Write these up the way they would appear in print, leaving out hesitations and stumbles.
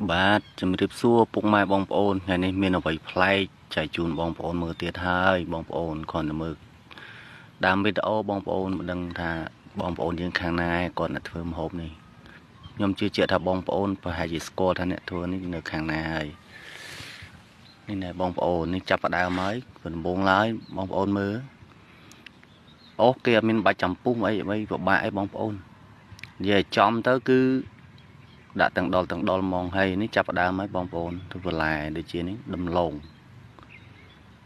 បាទជំរាបសួរពុកម៉ែបងប្អូនថ្ងៃនេះមានអ្វីប្លែកចែកជូនបងប្អូនមើលទៀតហើយបងប្អូនគ្រាន់តែមើលតាមវីដេអូបងប្អូនមិនដឹងថាបងប្អូនយើងខាងណាគាត់អ្នកធ្វើម្ហូបនេះខ្ញុំជឿជាក់ថាបងប្អូនប្រហែលជាស្គាល់ថាអ្នកធ្វើនេះនៅខាងណាហើយនេះណែបងប្អូននេះចាប់ផ្ដើមហើយដំបូងឡើយបងប្អូនមើលអូគេអត់មានបាច់ចំពុះអីពិបាកអីបងប្អូននិយាយចំទៅគឺដាក់ទាំងដុលហ្មងហើយនេះចាប់ផ្ដើមហើយបងប្អូនទៅបន្លែដូចជានេះដំឡូង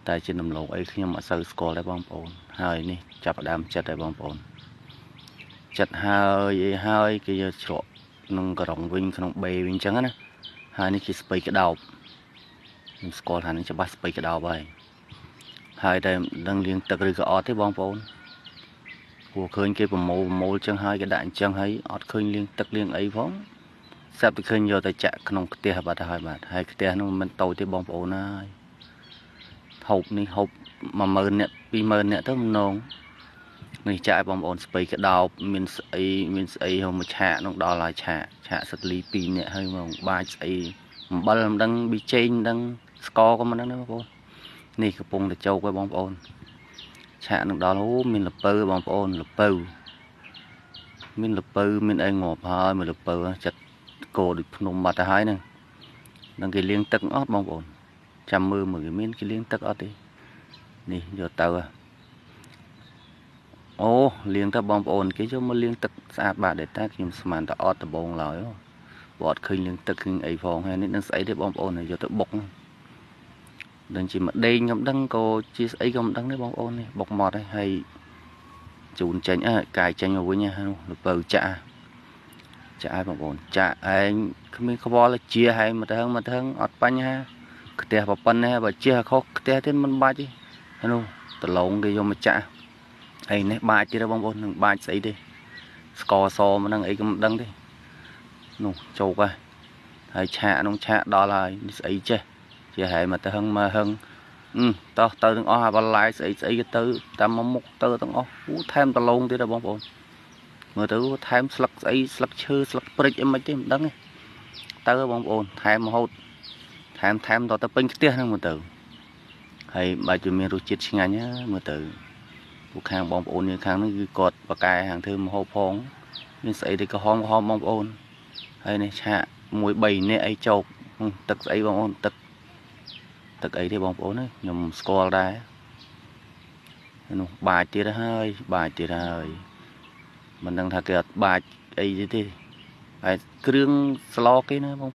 តែជាដំឡូងអីខ្ញុំអត់សូវស្គាល់ដែរបងប្អូនហើយនេះចាប់ផ្ដើមចិត្តហើយបងប្អូនចិត្តហើយអីហើយគេយកច្រកក្នុងក្រងវិញក្នុងបេវិញអញ្ចឹងណាហើយនេះជាស្ពៃក្តោបខ្ញុំស្គាល់ថានេះច្បាស់ស្ពៃក្តោបហើយតែដឹងលាងទឹកឬក៏អត់ទេបងប្អូនព្រោះឃើញគេប្រមូលអញ្ចឹងហើយគេដាក់អញ្ចឹងហើយអត់ឃើញលាងទឹកលាងអីផងស្រាប់តែឃើញយកទៅចាក់ក្នុងផ្ទះបាត់ហើយបាទហើយផ្ទះនោះមិនតូចទេបងប្អូនហើយហូបនេះហូប10000នាក់20000នាក់ទៅម្ដងនេះចាក់ឲ្យបងប្អូនស្ពៃក្តោបមានស្អីមកឆាកនោះដល់ហើយឆាកសិតលី2នាក់ហើយមកបាច់ស្អីអំបិលមិនដឹងប៊ីចេងមិនដឹងស្ករក៏មិនដឹងដែរបងប្អូននេះកំពុងតែជោគហើយបងប្អូនឆាកនឹងដល់អូមានលពៅបងប្អូនលពៅមានលពៅមានអីងាប់ហើយមួយលពៅចិត្តគោដូចភ្នំបាត់ទៅហើយហ្នឹងនឹងគេលាងទឹកអត់បងប្អូនចាំមើលគេមានគេលាងទឹកអត់ទេនេះយកទៅអូលាងទៅបងប្អូនគេយកមកលាងទឹកស្អាតបាតដែរតែខ្ញុំស្មានតែអត់ដបងឡើយបើអត់ឃើញលាងទឹកឃើញអីផងហើយនេះនឹងស្អីទេបងប្អូនយកទៅបុកដឹងជាមកដេងខ្ញុំដឹងក៏ជាស្អីក៏មិនដឹងទេបងប្អូននេះបុកម៉ត់ហើយជូនចេញកាយចេញមកវិញហ្នឹងលពៅចាក់ឲ្យបងប្អូនចាក់ឯងគ្មានខ្វល់ជាហើយមកទៅអត់បញ្ហាផ្ទះប្រប៉ុណ្ណេះបើជាខុសផ្ទះទៀតមិនបាច់ទេហើយនោះដលងគេយកមកចាក់អីនេះបាច់ទៀតបងប្អូននឹងបាច់ស្អីទេស្ករសមិនដឹងអីក៏មិនដឹងទេនោះជោគហើយឆាកនោះឆាកដល់ហើយនេះស្អីចេះជាហើយមកទៅហឹងតោះទៅទាំងអស់អាបន្លែស្អីក៏ទៅតាមមកមុខទៅទាំងអស់ថែមដលងទៀតបងប្អូនមើលទៅថែមស្លឹកស្អីស្លឹកឈើស្លឹកព្រិចអីមិនទេមិនដឹងទេទៅបងប្អូនថែមរហូតថែមដល់ទៅពេញផ្ទះហ្នឹងមើលទៅហើយបើជាមានរសជាតិឆ្ងាញ់មើលទៅពួកខាងបងប្អូនយើងខាងនេះគឺគាត់បកែហាងធ្វើម្ហូបផងមានស្អីទេក៏ហមបងប្អូនហើយនេះឆាក1 3នាក់អីចោកទឹកស្អីបងប្អូនទឹកអីទេបងប្អូនខ្ញុំស្គាល់ដែរនោះបាច់ទៀតហើយមិនដឹងថាគេអត់បាច់អីទេហើយគ្រឿងស្លគេណាបង